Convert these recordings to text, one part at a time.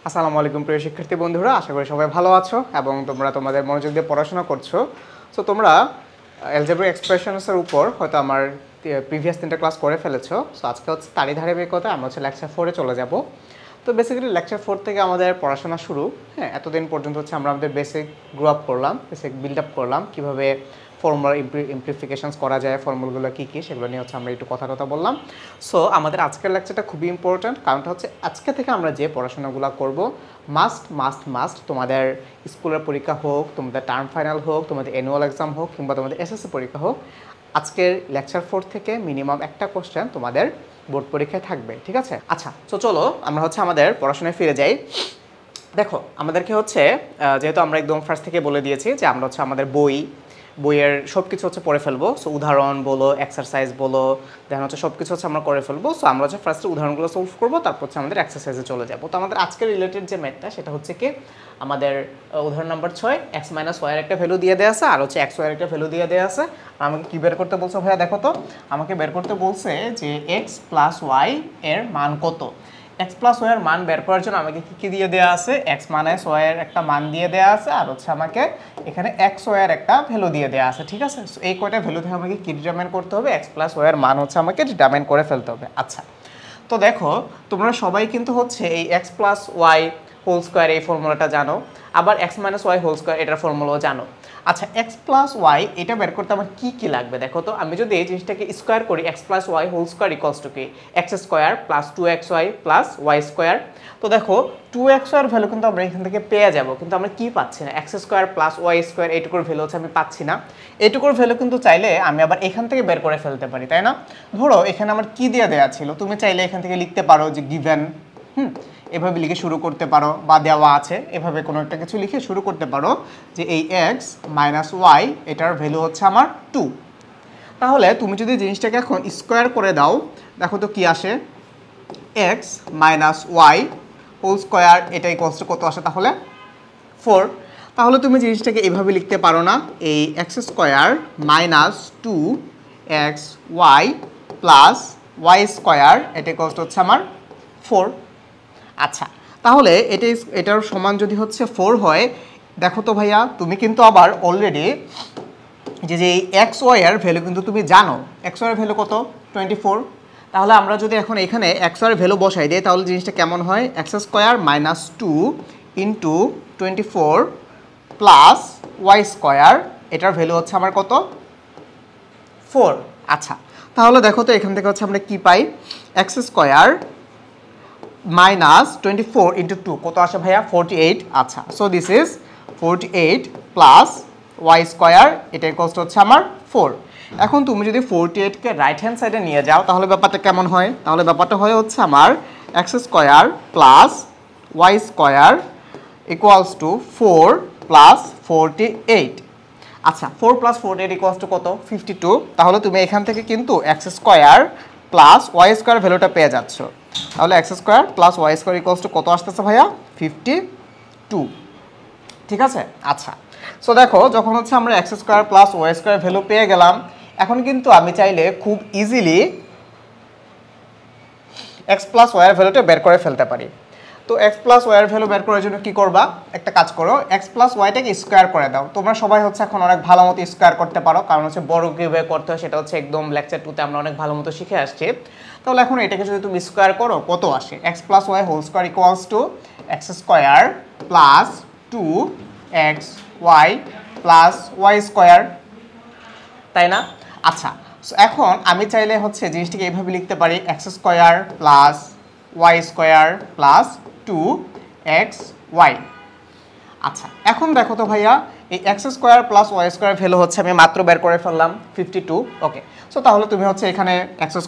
আসসালামু আলাইকুম প্রিয় শিক্ষার্থী বন্ধুরা, আশা করি সবাই ভালো আছো এবং তোমরা তোমাদের মনোযোগ দিয়ে পড়াশোনা করছো। সো তোমরা অ্যালজেব্রিক এক্সপ্রেশনসের উপর হয়তো আমার প্রিভিয়াস 3টা ক্লাস করে ফেলেছো। সো আজকে হচ্ছে তারই ধারাবাহিকতা আমরা লেকচার 4-এ চলে যাব। তো বেসিক্যালি লেকচার 4 থেকে আমাদের পড়াশোনা শুরু। হ্যাঁ, এতদিন পর্যন্ত হচ্ছে আমরা আমাদের বেসিক গ্রো আপ করলাম, বেসিক বিল্ড আপ করলাম, কীভাবে ফর্মুলা ইমপ্লিফিকেশনস করা যায়, ফর্মুলাগুলো কী কী সেগুলো নিয়ে হচ্ছে আমরা একটু কথা বললাম। সো আমাদের আজকের লেকচারটা খুবই ইম্পর্ট্যান্ট, কারণটা হচ্ছে আজকে থেকে আমরা যে পড়াশোনাগুলো করব মাস্ট তোমাদের স্কুলের পরীক্ষা হোক, তোমাদের টার্ম ফাইনাল হোক, তোমাদের অ্যানুয়াল এক্সাম হোক কিংবা তোমাদের এসএসসি পরীক্ষা হোক, আজকের লেকচার 4 থেকে মিনিমাম একটা কোশ্চেন তোমাদের বোর্ড পরীক্ষায় থাকবে, ঠিক আছে? আচ্ছা, তো চলো আমরা হচ্ছে আমাদের পড়াশোনায় ফিরে যাই। দেখো, আমাদেরকে হচ্ছে যেহেতু আমরা একদম ফার্স্ট থেকে বলে দিয়েছি যে আমরা হচ্ছে আমাদের বইয়ের সব কিছু হচ্ছে পড়ে ফেলবো। সো উদাহরণ বলো, এক্সারসাইজ বলো, দেন হচ্ছে সব কিছু হচ্ছে আমরা করে ফেলবো। সো আমরা হচ্ছে ফার্স্টে উদাহরণগুলো সলভ করবো, তারপর হচ্ছে আমাদের এক্সারসাইজে চলে যাবো। তো আমাদের আজকের রিলেটেড যে ম্যাথটা সেটা হচ্ছে কি, আমাদের উদাহরণ নাম্বার 6 x - y এর একটা ভ্যালু দিয়ে দেওয়া আছে আর হচ্ছে x y এর একটা ভ্যালু দিয়ে দেওয়া আছে। আমাকে কি বের করতে বলছো ভাইয়া? দেখো তো, আমাকে বের করতে বলছে যে x + y এর মান কত। x + y এর মান বের করার জন্য আমাকে কি দিয়ে দেওয়া আছে? x - y এর একটা মান দিয়ে দেওয়া আছে আর হচ্ছে আমাকে এখানে x y এর একটা ভ্যালু দিয়ে দেওয়া আছে, ঠিক আছে? সো এই কয়টা ভ্যালু থেকে আমাকে কি ডিটারমাইন করতে হবে? x + y এর মান হচ্ছে আমাকে ডিটারমাইন করে ফেলতে হবে। আচ্ছা, তো দেখো, তোমরা সবাই কিন্তু হচ্ছে এই x + y হোল স্কোয়ার এই ফর্মুলাটা জানো, আবার x - y হোল স্কোয়ার এটার ফর্মুলাও জানো। আচ্ছা, x + y এটা বের করতে আমার কি কি লাগবে? দেখো তো, আমি যদি এই জিনিসটাকে স্কোয়ার করি, x + y whole square equals to কি? x² + 2xy + y²। তো দেখো, 2xy এর ভ্যালু কিন্তু আমরা এখান থেকে পেয়ে যাব, কিন্তু আমরা কি পাচ্ছি না? x² + y² এইটুকুর ভ্যালু হচ্ছে আমি পাচ্ছি না। এইটুকুর ভ্যালু কিন্তু চাইলে আমি আবার এখান থেকে বের করে ফেলতে পারি, তাই না? ধরো এখানে আমার কি দিয়ে দেওয়া ছিল, তুমি চাইলে এখান থেকে লিখতে পারো যে গিভেন, এভাবে লিখে শুরু করতে পারো, বা দেওয়া আছে এভাবে কোনো একটা কিছু লিখে শুরু করতে পারো যে এই x - y এটার ভ্যালু হচ্ছে আমার 2। তাহলে তুমি যদি জিনিসটাকে এখন স্কোয়ার করে দাও, দেখো তো কি আসে? x - y হোল স্কোয়ার এটা ইকুয়ালস টু কত আসে তাহলে? 4। তাহলে তুমি জিনিসটাকে এভাবে লিখতে পারো না, এই x² - 2xy + y² এটা ইকুয়ালস টু হচ্ছে আমার 4। আচ্ছা, তাহলে এটার সমান যদি হচ্ছে 4 হয়, দেখো তো ভাইয়া, তুমি কিন্তু আবার অলরেডি যে এই এক্স ওয়াই এর ভ্যালু কিন্তু তুমি জানো। এক্স ওয়াই এর ভ্যালু কত? 24। তাহলে আমরা যদি এখন এখানে এক্স ওয়াই এর ভ্যালু বসাই দিই, তাহলে জিনিসটা কেমন হয়? x² - 2 × 24 + y² এটার ভ্যালু হচ্ছে আমার কত? 4। আচ্ছা, তাহলে দেখো তো এখান থেকে হচ্ছে আমরা কি পাই? x² - 24 × 2 কত আসে ভাইয়া? 48। আচ্ছা, সো দিস ইজ 48 + y² এটা ইকুয়ালস হচ্ছে আমার 4। এখন তুমি যদি 48কে রাইট হ্যান্ড সাইডে নিয়ে যাও, তাহলে ব্যাপারটা কেমন হয়? তাহলে ব্যাপারটা হয় হচ্ছে আমার x² + y² ইকুয়ালস টু 4 + 48। আচ্ছা, 4 + 48 ইকুয়ালস টু কত? 52। তাহলে তুমি এখান থেকে কিন্তু x² + y² ভ্যালুটা পেয়ে যাচ্ছ। তাহলে x² + y² ইকুয়ালস টু কত আসতেছে ভাইয়া? 52, ঠিক আছে? আচ্ছা, সো দেখো, যখন হচ্ছে আমরা x² + y² ভ্যালু পেয়ে গেলাম, এখন কিন্তু আমি চাইলে খুব ইজিলি x + y এর ভ্যালুটা বের করে ফেলতে পারি। তো x + y এর ভ্যালু বের করার জন্য কি করবা? একটা কাজ করো, x + y-টাকে স্কোয়ার করে দাও। তোমরা সবাই হচ্ছে এখন অনেক ভালো মতো স্কোয়ার করতে পারো, কারণ হচ্ছে বড় কিভাবে করতে হয় সেটা হচ্ছে একদম লেকচার 2-তে আমরা অনেক ভালো মতো শিখে আসছি। তাহলে এখন এটাকে যদি তুমি স্কোয়ার করো, কত আসে? x + y whole square equals to x² + 2xy + y², তাই না? আচ্ছা, এখন আমি চাইলে হচ্ছে জিনিসটাকে এইভাবে লিখতে পারি, x² + y² + 2xy। আচ্ছা, এখন দেখো তো ভাইয়া, এই x² + y² ভ্যালু হচ্ছে আমি মাত্র বের করে ফেললাম 52। ওকে, সো তাহলে তুমি হচ্ছে এখানে x² +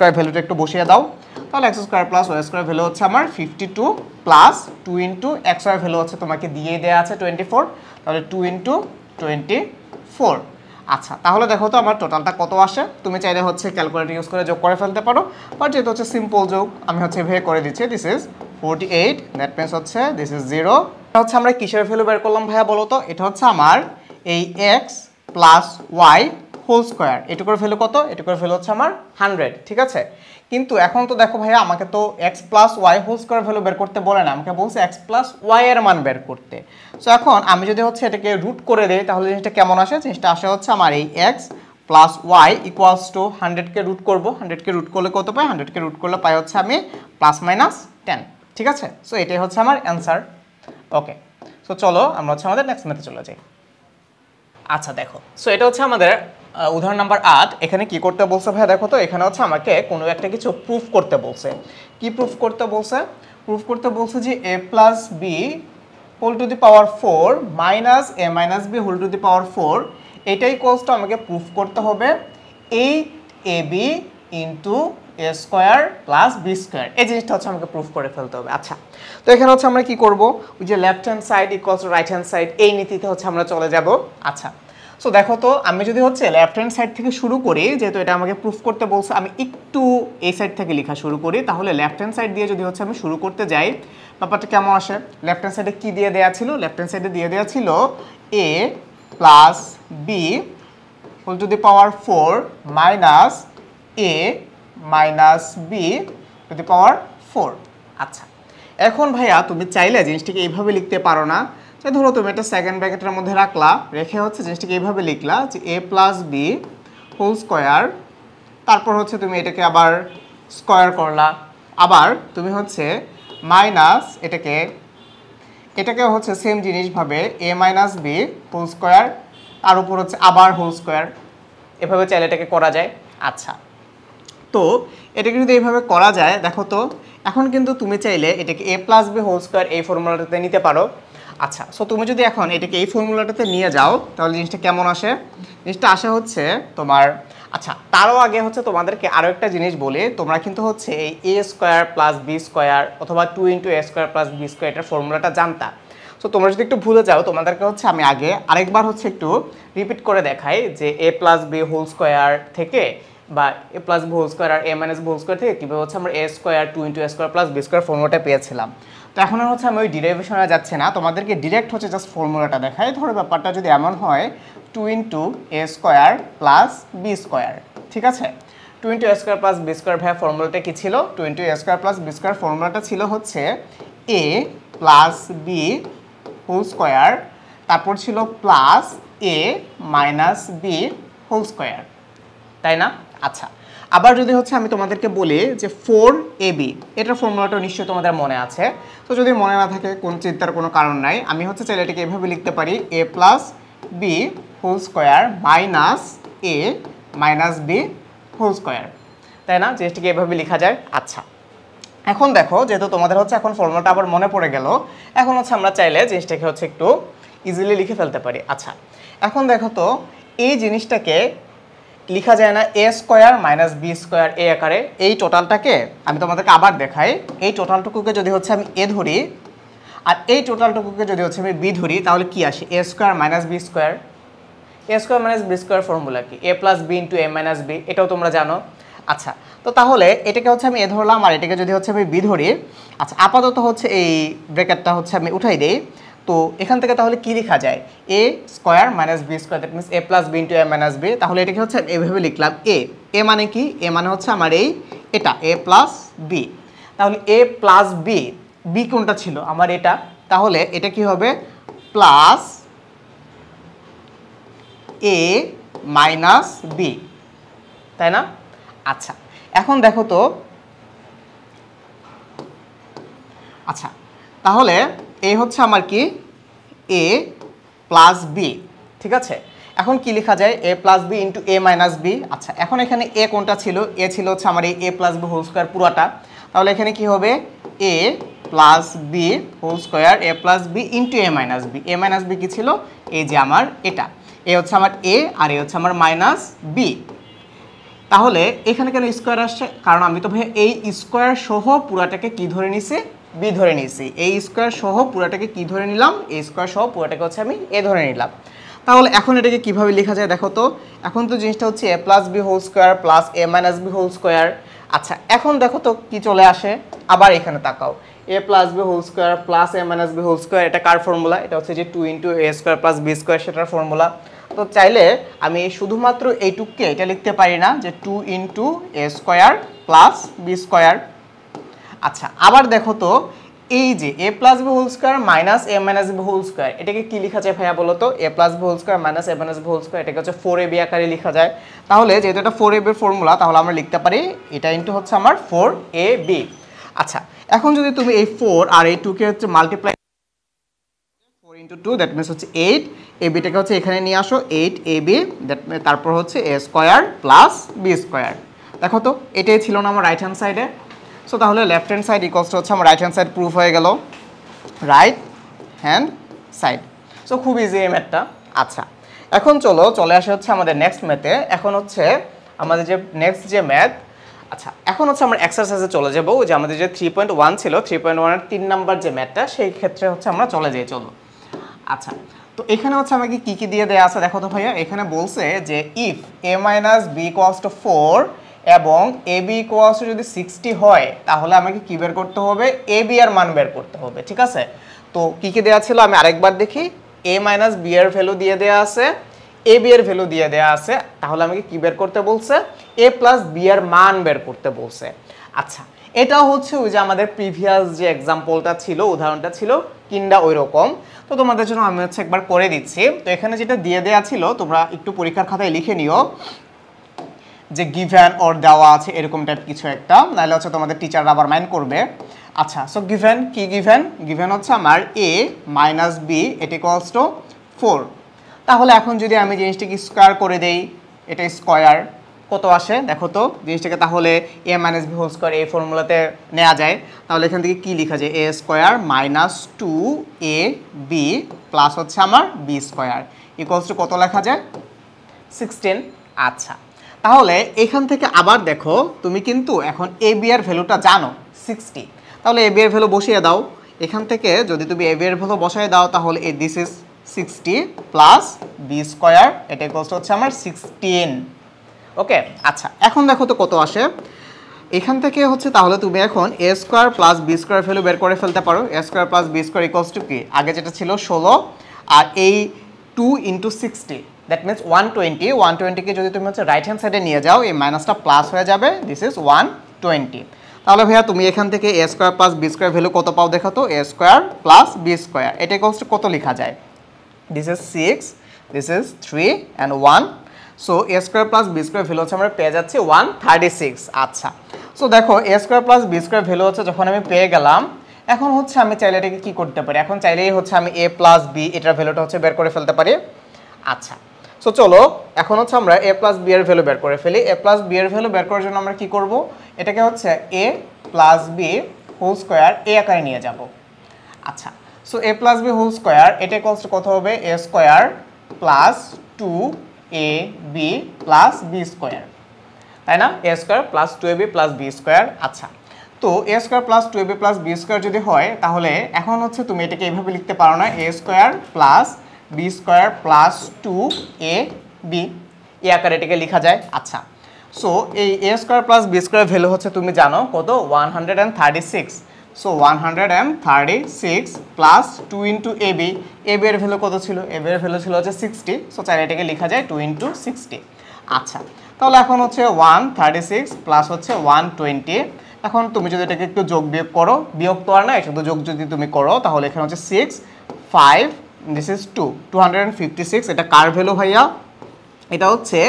y² ভ্যালুটা একটু বসিয়ে দাও। তাহলে x² + y² ভ্যালু হচ্ছে আমার 52 + 2 × x y ভ্যালু হচ্ছে তোমাকে দিয়ে দেওয়া আছে 24। তাহলে 2 × 24। আচ্ছা, তাহলে দেখো তো আমার টোটালটা কত আসে। তুমি চাইলে হচ্ছে ক্যালকুলেটর ইউজ করে যোগ করে ফেলতে পারো, বাট যেহেতু হচ্ছে সিম্পল যোগ, আমি হচ্ছে এভাবে করে দিচ্ছি। দিস ইজ 48, দ্যাট মিনস হচ্ছে দিস ইজ 0। এটা হচ্ছে আমরা কিসের ভ্যালু বের করলাম ভাইয়া বলো তো? এটা হচ্ছে আমার এই x + y হোল স্কোয়ার, এটুকুর ভ্যালু কত? এটুকুর ভ্যালু হচ্ছে আমার 100, ঠিক আছে। কিন্তু এখন তো দেখো ভাইয়া আমাকে তো x plus y whole square value বের করতে বলে না, আমাকে বলছে এক্স প্লাস ওয়াই এর মান বের করতে। সো এখন আমি যদি হচ্ছে এটাকে রুট করে দিই তাহলে জিনিসটা কেমন আসে? জিনিসটা আসে হচ্ছে আমার এই x plus y equals to 100কে রুট করবো, 100কে রুট করলে কত পাই? 100কে রুট করলে পাই হচ্ছে আমি প্লাস মাইনাস 10, ঠিক আছে। সো এটাই হচ্ছে আমার অ্যান্সার। ওকে, সো চলো আমরা হচ্ছে আমাদের নেক্সট ম্যাথে চলে যাই। আচ্ছা দেখো, সো এটা হচ্ছে আমাদের উদাহরণ নাম্বার 8। এখানে কি করতে বলছে ভাইয়া? দেখো তো এখানে হচ্ছে আমাকে কোনো একটা কিছু প্রুফ করতে বলছে। কি প্রুফ করতে বলছে? প্রুফ করতে বলছে যে a plus B whole to the power 4 minus a minus B whole to the power 4, এটাই কোর্সটা আমাকে প্রুফ করতে হবে 8ab into a square plus B square. এই জিনিসটা হচ্ছে আমাকে প্রুফ করে ফেলতে হবে। আচ্ছা, তো এখানে হচ্ছে আমরা কি করব? ওই যে left hand side equals to right hand side, এই নীতিতে হচ্ছে আমরা চলে যাব। আচ্ছা, সো দেখো তো আমি যদি হচ্ছে লেফট হ্যান্ড সাইড থেকে শুরু করি, যেহেতু এটা আমাকে প্রুফ করতে বলছে, আমি একটু এই সাইড থেকে লেখা শুরু করি। তাহলে লেফট হ্যান্ড সাইড দিয়ে যদি হচ্ছে আমি শুরু করতে যাই, ব্যাপারটা কেমন আসে? লেফট হ্যান্ড সাইডে কি দিয়ে দেওয়া ছিল? লেফট হ্যান্ড সাইডে দিয়ে দেওয়া ছিল a plus B whole to the power 4 minus a minus b to the power 4। আচ্ছা, এখন ভাইয়া তুমি চাইলে জিনিসটিকে এইভাবে লিখতে পারো না। ধরো তুমি এটা সেকেন্ড ব্র্যাকেটের মধ্যে রাখলা, রেখে হচ্ছে জিনিসটাকে এইভাবে লিখলা যে a plus B whole square, তারপর হচ্ছে তুমি এটাকে আবার স্কোয়ার করলা, আবার তুমি হচ্ছে মাইনাস এটাকে হচ্ছে সেম জিনিসভাবে এ মাইনাস বি হোল স্কোয়ার, তার উপর হচ্ছে আবার হোল স্কোয়ার, এভাবে চাইলে এটাকে করা যায়। আচ্ছা, তো এটাকে যদি এইভাবে করা যায়, দেখো তো এখন কিন্তু তুমি চাইলে এটাকে এ প্লাস বি হোল স্কোয়ার এই ফর্মুলাটাতে নিতে পারো। আচ্ছা, সো তুমি যদি এখন এটাকে এই ফর্মুলাটাতে নিয়ে যাও তাহলে জিনিসটা কেমন আসে? জিনিসটা আসে হচ্ছে তোমার, আচ্ছা তারও আগে হচ্ছে তোমাদেরকে আরও একটা জিনিস বলি, তোমরা কিন্তু হচ্ছে এই a square plus B square অথবা 2 into a square plus B square এটার ফর্মুলাটা জানতা। সো তোমরা যদি একটু ভুলে যাও, তোমাদেরকে হচ্ছে আমি আগে আরেকবার হচ্ছে একটু রিপিট করে দেখাই যে a plus B whole square থেকে বা এ প্লাস বি হোল স্কোয়ার আর এ মাইনাস বি হোল স্কোয়ার থেকে কীভাবে হচ্ছে আমরা এ square 2 into a square plus B square ফর্মুলাটা পেয়েছিলাম। তো এখন হচ্ছে আমি ওই ডিরাইভেশনে যাচ্ছি না, তোমাদেরকে ডিরেক্ট হচ্ছে জাস্ট ফর্মুলাটা দেখাই। ধরো ব্যাপারটা যদি এমন হয় 2 into a square plus B square, ঠিক আছে। 2 into a square plus B square ভাইয়া ফর্মুলাটা কী ছিল? 2 into a square plus B square ফর্মুলাটা ছিল হচ্ছে a plus B whole square, তারপর ছিল plus a minus B whole square, তাই না? আচ্ছা, আবার যদি হচ্ছে আমি তোমাদেরকে বলি যে 4ab, এটার ফর্মুলাটা নিশ্চয়ই তোমাদের মনে আছে। তো যদি মনে না থাকে কোন চিন্তার কোনো কারণ নাই, আমি হচ্ছে চাইলে এটাকে এভাবে লিখতে পারি a plus B whole square minus a minus B whole square, তাই না? জিনিসটাকে এভাবে লেখা যায়। আচ্ছা, এখন দেখো যেহেতু তোমাদের হচ্ছে এখন ফর্মুলাটা আবার মনে পড়ে গেল, এখন হচ্ছে আমরা চাইলে জিনিসটাকে হচ্ছে একটু ইজিলি লিখে ফেলতে পারি। আচ্ছা, এখন দেখো তো এই জিনিসটাকে লিখা যায় না a square minus b square এই আকারে? এই টোটালটাকে আমি তোমাদেরকে আবার দেখাই, এই টোটালটুকুকে যদি হচ্ছে আমি এ ধরি আর এই টোটালটুকুকে যদি হচ্ছে আমি বি ধরি, তাহলে কি আসে? A square minus b square. A square minus b square formula কি? A plus b into a minus b, এটাও তোমরা জানো। আচ্ছা, তো তাহলে এটাকে হচ্ছে আমি এ ধরলাম আর এটাকে যদি হচ্ছে আমি বি ধরি, আচ্ছা আপাতত হচ্ছে এই ব্র্যাকেটটা হচ্ছে আমি উঠাই দেই। তো এখান থেকে তাহলে কি লেখা যায়? A square minus b square, that means a plus b into a minus b. তাহলে এটাকে হচ্ছে এভাবে লিখলাম এ মানে কি? এ মানে হচ্ছে আমার এটা এ প্লাস বি। তাহলে এ প্লাস বি, বি কোনটা ছিল? আমার এটা। তাহলে এটা কি হবে? প্লাস এ মাইনাস বি, তাই না? আচ্ছা, এখন দেখো তো, আচ্ছা তাহলে এই হচ্ছে আমার কি এ প্লাস বি, ঠিক আছে। এখন কি লেখা যায়? এ plus b into a minus B. আচ্ছা, এখন এখানে এ কোনটা ছিল? এ ছিল হচ্ছে আমার এই এ প্লাস বি হোল স্কোয়ার পুরাটা। তাহলে এখানে কি হবে? এ plus B whole square A plus b into a minus B. A minus B কি ছিল? এই যে আমার এটা, এ হচ্ছে আমার এ আর এ হচ্ছে আমার মাইনাস বি। তাহলে এখানে কেন স্কোয়ার আসছে? কারণ আমি তো ভাই এই স্কোয়ার সহ পুরাটাকে কি ধরে নিছি? বি ধরে নিছি। এই স্কোয়ার সহ পুরাটাকে কি ধরে নিলাম? এই স্কোয়ার সহ পুরাটাকে হচ্ছে আমি এ ধরে নিলাম। তাহলে এখন এটাকে কিভাবে লেখা যায় দেখো তো। এখন তো জিনিসটা হচ্ছে a plus B whole square plus a minus B whole square. আচ্ছা, এখন দেখো তো কি চলে আসে। আবার এখানে তাকাও, a plus B whole square plus a minus B whole square, এটা কার ফর্মুলা? এটা হচ্ছে যে 2 into a square plus B square, সেটার ফর্মুলা। তো চাইলে আমি শুধুমাত্র এইটুককে এটা লিখতে পারি না যে 2 into a square plus B square. আচ্ছা, আবার দেখো তো এই যে a plus B whole square minus a minus B whole square, এটাকে কি লেখা যায় ভাইয়া বলো তো? A plus B whole square minus a minus B whole square, এটাকে হচ্ছে 4ab আকারে লেখা যায়। তাহলে যেহেতু এটা 4ab এর ফর্মুলা, তাহলে আমরা লিখতে পারি এটা ইন্টু হচ্ছে আমার 4ab। আচ্ছা, এখন যদি তুমি এই 4 আর এই 2 কে হচ্ছে মাল্টিপ্লাই 4 ইন্টু 2 দ্যাট মিনস হচ্ছে 8, এবিটাকে হচ্ছে এখানে নিয়ে আসো 8ab, তারপর হচ্ছে এ স্কোয়ার প্লাস বি স্কোয়ার। দেখো তো এটাই ছিল না আমার রাইট হ্যান্ড সাইডে। সো তাহলে left hand side equals to হচ্ছে আমার রাইট হ্যান্ড সাইড প্রুফ হয়ে গেল, রাইট হ্যান্ড সাইড। সো খুব ইজি এই ম্যাথটা। আচ্ছা, এখন চলে আসে হচ্ছে আমাদের নেক্সট ম্যাথে। এখন হচ্ছে আমাদের যে নেক্সট যে ম্যাথ, আচ্ছা এখন হচ্ছে আমরা এক্সারসাইজে চলে যাবো। যে আমাদের যে 3.1 ছিল, 3.1 এর 3 নাম্বার যে ম্যাথটা, সেই ক্ষেত্রে হচ্ছে আমরা চলে যাই। চলো, আচ্ছা তো এখানে হচ্ছে আমাকে কি কি দিয়ে দেয়া আছে দেখো তো ভাইয়া। এখানে বলছে যে if a minus B equals to 4 এবং এ বি ইকুয়ালস টু যদি 60 হয়, তাহলে আমাকে কি বের করতে হবে? এ বি এর মান বের করতে হবে, ঠিক আছে? তো কি কি দেয়া ছিল আমি আরেকবার দেখি। a মাইনাস বি এর ভ্যালু দিয়ে দেয়া আছে, এ বি এর ভ্যালু দিয়ে দেয়া আছে, তাহলে আমাকে কি বের করতে বলছে? a প্লাস বি এর মান বের করতে বলছে। আচ্ছা, এটাও হচ্ছে ওই যে আমাদের প্রিভিয়াস যে এক্সাম্পলটা ছিল, উদাহরণটা ছিল কিংবা ওই রকম। তো তোমাদের জন্য আমি হচ্ছে একবার করে দিচ্ছি। তো এখানে যেটা দিয়ে দেয়া ছিল, তোমরা একটু পরীক্ষার খাতায় লিখে নিও যে গিভেন অর দেওয়া আছে এরকম টাইপ কিছু একটা, নাহলে হচ্ছে তোমাদের টিচাররা আবার মাইন্ড করবে। আচ্ছা, সো গিভেন কি? গিভেন হচ্ছে আমার a মাইনাস বি এট ইকুয়ালস টু 4। তাহলে এখন যদি আমি জিনিসটাকে স্কোয়ার করে দেই, এটা স্কোয়ার কত আসে দেখো তো জিনিসটাকে। তাহলে এ মাইনাস বি হোল স্কোয়ার এই ফর্মুলাতে নেওয়া যায়। তাহলে এখান থেকে কি লেখা যায়? A square minus 2ab plus হচ্ছে আমার বি স্কোয়ার ইকুয়ালস টু কত লেখা যায়? 16। আচ্ছা, তাহলে এখান থেকে আবার দেখো তুমি কিন্তু এখন এ বি এর ভ্যালুটা জানো 60। তাহলে এ বি এর ভ্যালু বসিয়ে দাও। এখান থেকে যদি তুমি এ বি এর ভ্যালু বসায় দাও, তাহলে this is 60 plus B square, এটা ইকুয়ালস টু হচ্ছে আমার 16। ওকে, আচ্ছা এখন দেখো তো কত আসে এখান থেকে হচ্ছে। তাহলে তুমি এখন a square plus B square value বের করে ফেলতে পারো। A square plus B square equals to কি? আগে যেটা ছিল 16, আর এই 2 ইন্টু 60 দ্যাট মিনস 120। 120কে যদি তুমি হচ্ছে রাইট হ্যান্ড সাইডে নিয়ে যাও, এই মাইনাসটা প্লাস হয়ে যাবে, দিস ইজ 120। তাহলে ভাইয়া তুমি এখান থেকে a square plus B square value কত পাও দেখো তো? A square plus B square, এটা ইকুয়ালস টু কত লেখা যায়? This is 6, this is 3 and 1। So a square plus B square value হচ্ছে আমরা পেয়ে যাচ্ছি 136। আচ্ছা, সো দেখো a square plus B square value হচ্ছে যখন আমি পেয়ে গেলাম, এখন হচ্ছে আমি চাইলে এটাকে কী করতে পারি? এখন চাইলেই হচ্ছে আমি এ প্লাস বি এটার ভ্যালুটা হচ্ছে বের করে ফেলতে পারি। আচ্ছা, সো চলো এখন হচ্ছে আমরা এ প্লাস বি এর ভ্যালু বের করে ফেলি। এ প্লাস বি এর ভ্যালু বের করার জন্য আমরা কি করব? এটাকে হচ্ছে a plus B whole square এ আকারে নিয়ে যাব। আচ্ছা, so a plus B whole square এটা ইকুয়ালস টু কত হবে? A square plus 2ab plus B square, তাই না? A square plus 2ab plus B square. আচ্ছা, তো a square plus 2ab plus B square যদি হয়, তাহলে এখন হচ্ছে তুমি এটাকে এইভাবে লিখতে পারো না? A square plus B square plus 2ab, এই আকারে এটাকে লেখা যায়। আচ্ছা, সো এই a square plus B square value হচ্ছে তুমি জানো কত? 136। So 136 plus 2 into ab, ab এর ভ্যালু কত ছিল? ab এর ভ্যালু ছিল হচ্ছে 60। সো চাইলে এটাকে লেখা যায় 2 ইন্টু 60। আচ্ছা, তাহলে এখন হচ্ছে 136 প্লাস হচ্ছে 120। এখন তুমি যদি এটাকে একটু যোগ বিয়োগ করো, বিয়োগ তো আর নাই, শুধু যোগ যদি তুমি করো, তাহলে এখানে হচ্ছে 6 5 দিস ইজ 256। এটা কার ভ্যালু ভাইয়া? এটা হচ্ছে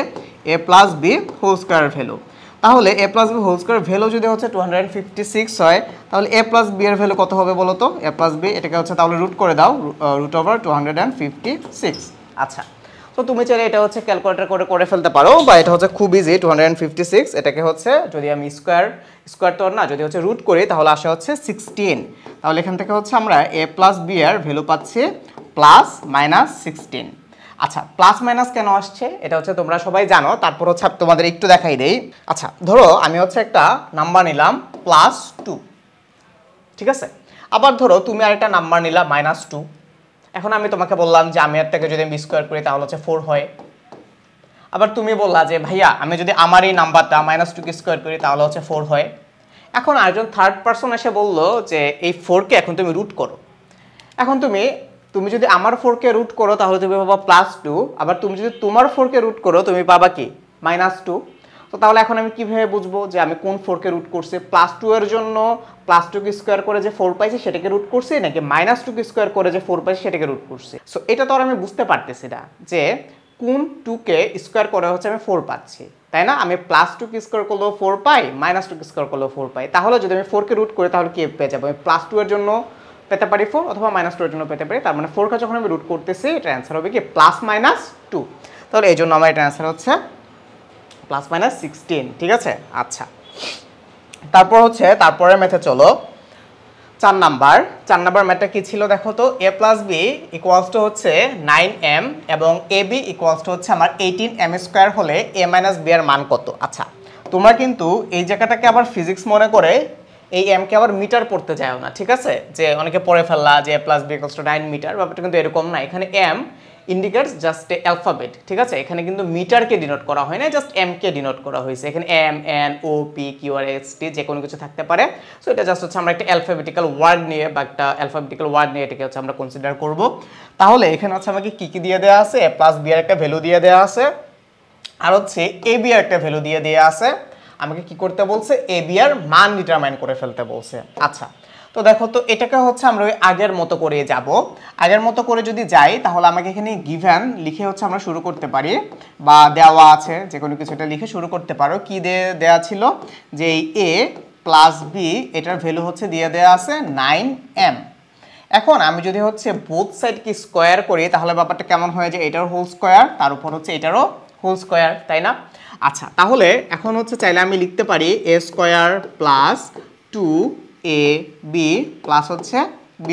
a plus B whole square value. তাহলে a plus B whole square value যদি হচ্ছে 256 হয়, তাহলে এ প্লাস বি এর ভ্যালু কত হবে বলো তো? এ প্লাস বি এটাকে হচ্ছে তাহলে রুট করে দাও, রুট ওভার 256। আচ্ছা, তো তুমি চাইলে এটা হচ্ছে ক্যালকুলেটর করে ফেলতে পারো, বা এটা হচ্ছে খুব ইজি 256। এটাকে হচ্ছে যদি আমি স্কোয়ার তো না, যদি হচ্ছে রুট করি তাহলে আসে হচ্ছে 16। তাহলে এখান থেকে হচ্ছে আমরা এ প্লাস বি এর ভ্যালু পাচ্ছি প্লাস মাইনাস 16। আচ্ছা, প্লাস মাইনাস কেন আসছে এটা হচ্ছে তোমরা সবাই জানো, তারপর হচ্ছে তোমাদের একটু দেখাই দেই। আচ্ছা, ধরো আমি হচ্ছে একটা নাম্বার নিলাম +2, ঠিক আছে? আবার ধরো তুমি আরেকটা নাম্বার নিলা -2। এখন আমি তোমাকে বললাম যে আমি এর থেকে যদি আমি স্কোয়ার করি তাহলে হচ্ছে 4 হয়। আবার তুমি বললা যে ভাইয়া আমি যদি আমার এই নাম্বারটা -2 কে স্কোয়ার করি তাহলে হচ্ছে 4 হয়। এখন আরেকজন থার্ড পারসন এসে বললো যে এই 4 কে এখন তুমি রুট করো। এখন তুমি তুমি যদি আমার 4 কে রুট করো তাহলে তুমি পাবা +2, আবার তুমি যদি তোমার 4 কে রুট করো তুমি পাবা কি -2। তো তাহলে এখন আমি কিভাবে বুঝবো যে আমি কোন 4 কে রুট করছি? +2 এর জন্য +2 কে স্কয়ার করে যে 4 পাইছি সেটাকে রুট করছি, নাকি -2 কে স্কয়ার করে যে 4 পাইছি সেটাকে রুট করছি? সো এটা তো আর আমি বুঝতে পারতেছি না যে কোন 2 কে স্কয়ার করে হচ্ছে আমি 4 পাচ্ছি, তাই না? আমি +2 কে স্কয়ার করলেও 4 পাই, -2 কে স্কয়ার করলেও 4 পাই। তাহলে যদি আমি 4 কে রুট করি তাহলে কি পেয়ে যাবো? আমি +2 এর জন্য পেতে পারি 4 অথবা -2 এর জন্য পেতে পারি। তার মানে 4 কে যখন আমি রুট করতেছি এটা অ্যানসার হবে কি +-2। তাহলে এই জন্য আমার এটা অ্যানসার হচ্ছে +-16, ঠিক আছে? আচ্ছা, তারপর হচ্ছে তারপরের ম্যাথে চলো। 4 নাম্বার ম্যাথটা কি ছিল দেখো তো। a + b = হচ্ছে 9m এবং ab = হচ্ছে আমার 18m² হলে a - b এর মান কত? আচ্ছা, তোমরা কিন্তু এই জায়গাটাকে আবার ফিজিক্স মনে করে এই m কে আবার মিটার পড়তে যাও না, ঠিক আছে? যে অনেকে পড়ে ফেললা যে a + b = 9 মিটার, ব্যাপারটা কিন্তু এরকম না। এখানে m indicates just a alphabet, ঠিক আছে? এখানে কিন্তু মিটারকে ডিনোট করা হয় না, জাস্ট m কে ডিনোট করা হয়েছে। এখানে m n o p q r s t যে কোনো কিছু থাকতে পারে। সো এটা জাস্ট হচ্ছে আমরা একটা অ্যালফাবেটিক্যাল ওয়ার্ড নিয়ে বা একটা অ্যালফাবেটিক্যাল ওয়ার্ড নিয়ে এটাকে হচ্ছে আমরা কনসিডার করব। তাহলে এখানে হচ্ছে আমাকে কি দিয়ে দেওয়া আছে? a + b এর একটা ভ্যালু দিয়ে দেওয়া আছে, আর হচ্ছে ab এর একটা ভ্যালু দিয়ে দেওয়া আছে। আমাকে কি করতে বলছে? ab এর মান ডিটারমাইন করে ফেলতে বলছে। আচ্ছা, তো দেখো তো এটাকে হচ্ছে আমরা ওই আগের মতো করে যাব। আগের মতো করে যদি যাই তাহলে আমাকে এখানে গিভেন লিখে হচ্ছে আমরা শুরু করতে পারি, বা দেওয়া আছে যে কোনো কিছু এটা লিখে শুরু করতে পারো। কি দেওয়া ছিল? যে এই a + b এটার ভ্যালু হচ্ছে দিয়ে দেওয়া আছে 9m। এখন আমি যদি হচ্ছে বোথ সাইডকে স্কোয়ার করি তাহলে ব্যাপারটা কেমন হয়ে যায়? এটার হোল স্কোয়ার তার উপর হচ্ছে এটারও হোল স্কোয়ার, তাই না? আচ্ছা, তাহলে এখন হচ্ছে চাইলে আমি লিখতে পারি a² + 2ab প্লাস হচ্ছে b²।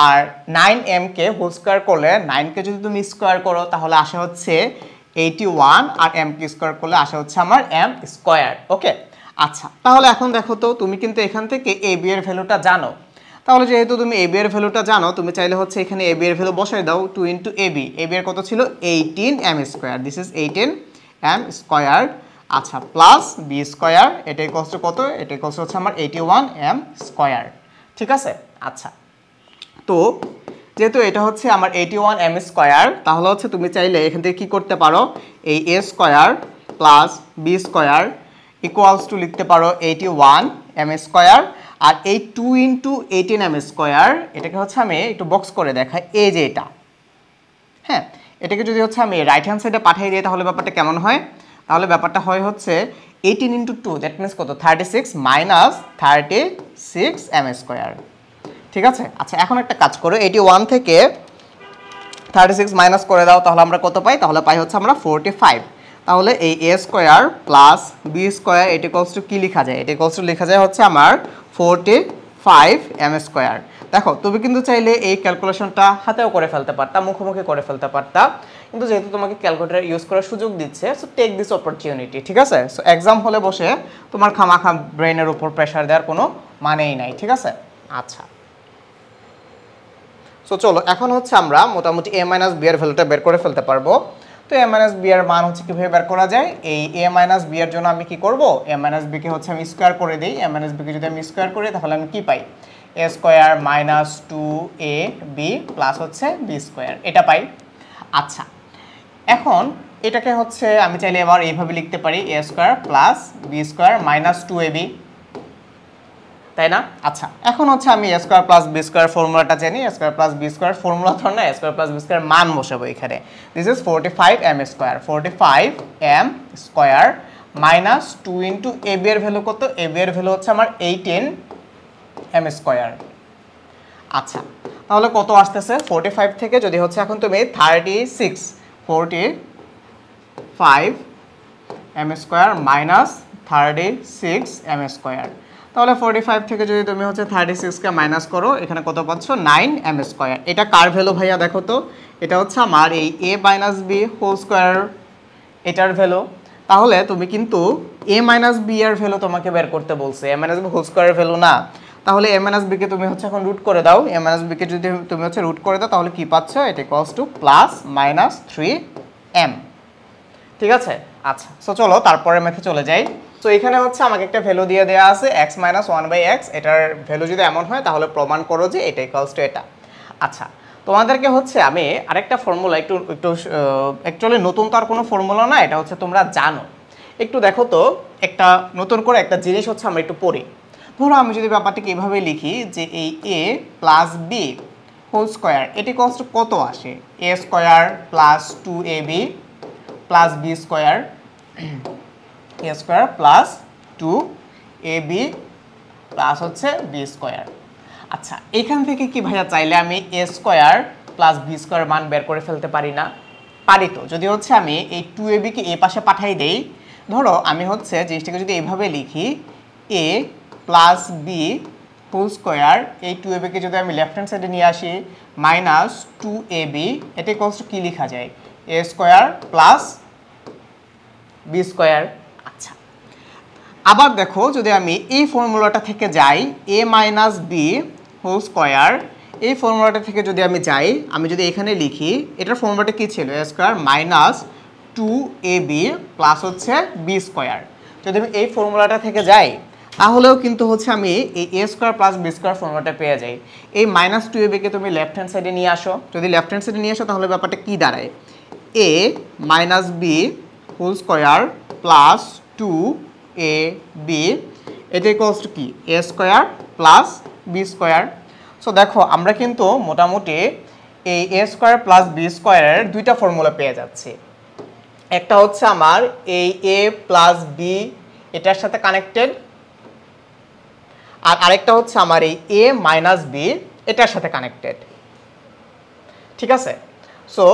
আর 9m কে হোল স্কোয়ার করলে 9 কে যদি তুমি স্কোয়ার করো তাহলে আসে হচ্ছে 81, আর m কে স্কোয়ার করলে আসে হচ্ছে আমার m²। ওকে, আচ্ছা, তাহলে এখন দেখো তো তুমি কিন্তু এখান থেকে ab এর ভ্যালুটা জানো। তাহলে যেহেতু তুমি ab এর ভ্যালুটা জানো, তুমি চাইলে হচ্ছে এখানে ab এর ভ্যালু বসাই দাও। 2 × ab, ab এর কত ছিল? 18m²। This is 18m²। আচ্ছা, প্লাস b², এটা ইকুয়ালস টু কত? এটা ইকুয়ালস হচ্ছে আমার 81m², ঠিক আছে? আচ্ছা, তো যেহেতু এটা হচ্ছে আমার 81m², তাহলে হচ্ছে তুমি চাইলে এখান থেকে কি করতে পারো? এই a² plus b² equals to লিখতে পারো 81m²। আর এই 2 × 18m², এটাকে হচ্ছে আমি একটু বক্স করে দেখাই। এই যে এটা, হ্যাঁ, এটাকে যদি হচ্ছে আমি রাইট হ্যান্ড সাইডে পাঠিয়ে দিই তাহলে ব্যাপারটা কেমন হয়? তাহলে ব্যাপারটা হয় হচ্ছে 18 × 2, দ্যাট মিনস কত? 36 - 36m², ঠিক আছে? আচ্ছা, এখন একটা কাজ করো, 81 থেকে 36 মাইনাস করে দাও, তাহলে আমরা কত পাই? তাহলে পাই হচ্ছে আমরা 45। তাহলে এই a² প্লাস b² এটা ইকুয়ালস টু কি লেখা যায়? এটা ইকুয়ালস টু লেখা যায় হচ্ছে আমার 45m²। দেখো, তুমি কিন্তু চাইলে এই ক্যালকুলেশনটা হাতেও করে ফেলতে পারতা, মুখোমুখি করে ফেলতে পারতা, কিন্তু যেহেতু তোমাকে ক্যালকুলেটর ইউজ করার সুযোগ দিচ্ছে, সো টেক দিস অপরচুনিটি, ঠিক আছে? সো এক্সাম হলে বসে তোমার খামাখা ব্রেনের উপর প্রেশার দেওয়ার কোনো মানেই নাই, ঠিক আছে? আচ্ছা, সো চলো এখন হচ্ছে আমরা মোটামুটি a - b এর ভ্যালুটা বের করে ফেলতে পারবো। তো a - b এর মান হচ্ছে কিভাবে বের করা যায়? এই a - b এর জন্য আমি কি করব? a - b কে হচ্ছে আমি স্কয়ার করে দেই। a - b কে যদি আমি স্কয়ার করি তাহলে আমি কি পাই? a² - 2ab প্লাস হচ্ছে b², এটা পাই। আচ্ছা, এখন এটাকে হচ্ছে আমি চাইলে এবার এইভাবে লিখতে পারি, a² প্লাস b² - 2ab, তাই না? আচ্ছা, এখন হচ্ছে আমি a² প্লাস b² ফর্মুলাটা জানি। a² প্লাস b² ফর্মুলা ধর না, a² প্লাস b² মান বসাবো এখানে। This is 45m², 45m² minus 2 × ab এর ভ্যালু কত? ab এর ভ্যালু হচ্ছে আমার 18m²। আচ্ছা, তাহলে কত আসতেছে? 45 থেকে যদি হচ্ছে এখন তুমি 45m² মাইনাস 36m², তাহলে 45 থেকে যদি তুমি হচ্ছে 36 কে মাইনাস করো, এখানে কত পাচ্ছ? 9m²। এটা কার ভ্যালু ভাইয়া দেখো তো? এটা হচ্ছে আমার এই a - b হোল স্কয়ার, এটার ভ্যালু। তাহলে তুমি কিন্তু a - b এর ভ্যালু তোমাকে বের করতে বলছে, a - b হোল স্কয়ারের ভ্যালু না। তাহলে a - b কে তুমি হচ্ছে এখন রুট করে দাও। a - b কে যদি তুমি হচ্ছে রুট করে দাও তাহলে কি পাচ্ছ? এটা ইকুয়ালস টু +-3m, ঠিক আছে? আচ্ছা, সো চলো তারপরের ম্যাথে চলে যাই। তো এখানে হচ্ছে আমাকে একটা ভ্যালু দিয়ে দেওয়া আছে x - 1/x, এটার ভ্যালু যদি এমন হয় তাহলে প্রমাণ করো যে এটা ইকুয়ালস টু এটা। আচ্ছা, তোমাদেরকে হচ্ছে আমি আরেকটা ফর্মুলা একটু একটু অ্যাকচুয়ালি নতুন তো আর কোনো ফর্মুলা না, এটা হচ্ছে তোমরা জানো। একটু দেখো তো, একটা নতুন করে একটা জিনিস হচ্ছে আমরা একটু পড়ি। ধরো আমি যদি ব্যাপারটাকে এভাবে লিখি যে এই a plus B whole square, এটি কত আসে? a square plus 2ab plus B square, a square plus 2ab plus হচ্ছে বি স্কোয়ার। আচ্ছা, এখান থেকে কি ভাইয়া চাইলে আমি a square plus B square মান বের করে ফেলতে পারি না? পারি তো। যদি হচ্ছে আমি এই 2ab কে এ পাশে পাঠাই দেই, ধরো আমি হচ্ছে জিনিসটাকে যদি এইভাবে লিখি a plus B whole square, এই 2ab কে যদি আমি লেফট হ্যান্ড সাইডে নিয়ে আসি মাইনাস 2ab, এটা কি লেখা যায়? a square plus B square. আচ্ছা, আবার দেখো যদি আমি এই ফর্মুলাটা থেকে যাই a minus B whole square, এই ফর্মুলাটা থেকে যদি আমি যাই, আমি যদি এখানে লিখি, এটার ফর্মুলাটা কি ছিল? a square minus 2ab plus হচ্ছে বি স্কোয়ার। যদি আমি এই ফর্মুলাটা থেকে যাই তাহলেও কিন্তু হচ্ছে আমি এই a square plus B square ফর্মুলাটা পেয়ে যাই। এই মাইনাস 2ab কে তুমি লেফট হ্যান্ড সাইডে নিয়ে আসো, যদি লেফট হ্যান্ড সাইডে নিয়ে আসো তাহলে ব্যাপারটা কি দাঁড়ায়? a minus B whole square plus 2ab, এটা ইকুয়ালস টু কি? a square plus B square. So দেখো আমরা কিন্তু মোটামুটি এই a স্কোয়ার প্লাস বি স্কোয়ারের দুইটা ফর্মুলা পেয়ে যাচ্ছি। একটা হচ্ছে আমার এই a প্লাস বি এটার সাথে কানেক্টেড, আর আরেকটা হচ্ছে আমার এই a মাইনাস বি এটার সাথে কানেক্টেড। ঠিক আছে? So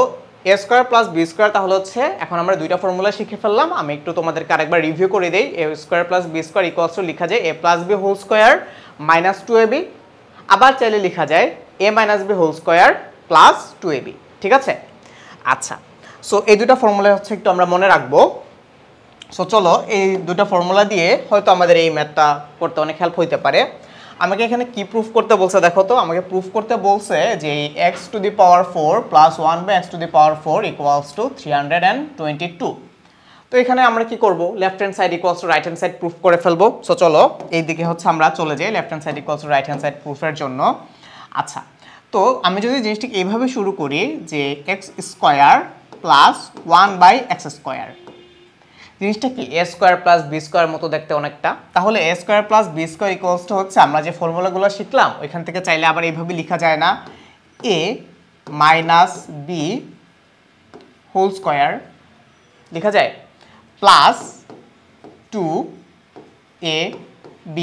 a square plus B square, তাহলে হচ্ছে এখন আমরা দুইটা ফর্মুলা শিখে ফেললাম। আমি একটু তোমাদেরকে আরেকবার রিভিউ করে দিই। a square plus B square equals to লেখা যায় a plus B whole square minus 2ab, আবার চাইলে লেখা যায় a minus B whole square plus 2ab। ঠিক আছে? আচ্ছা, সো এই দুটা ফর্মুলা হচ্ছে একটু আমরা মনে রাখবো। সো চলো এই দুটা ফর্মুলা দিয়ে হয়তো আমাদের এই ম্যাথটা করতে অনেক হেল্প হইতে পারে। আমাকে এখানে কি প্রুফ করতে বলছে দেখো তো। আমাকে প্রুফ করতে বলছে যে x to the power 4 plus 1 by x to the power 4 equals to 322। তো এখানে আমরা কি করব? Left hand side equals to right hand side proof করে ফেলবো। সো চলো এই দিকে হচ্ছে আমরা চলে যাই left hand side equals to right hand side প্রুফের জন্য। আচ্ছা, তো আমি যদি জিনিসটিকে এইভাবে শুরু করি যে x square plus 1 by x square, জিনিসটা কি a square plus B square মতো দেখতে অনেকটা। তাহলে a square plus B square equals to হচ্ছে আমরা যে ফর্মুলাগুলো শিখলাম ওইখান থেকে চাইলে আবার এইভাবে লেখা যায় না? a minus B whole square লেখা যায় প্লাস 2ab।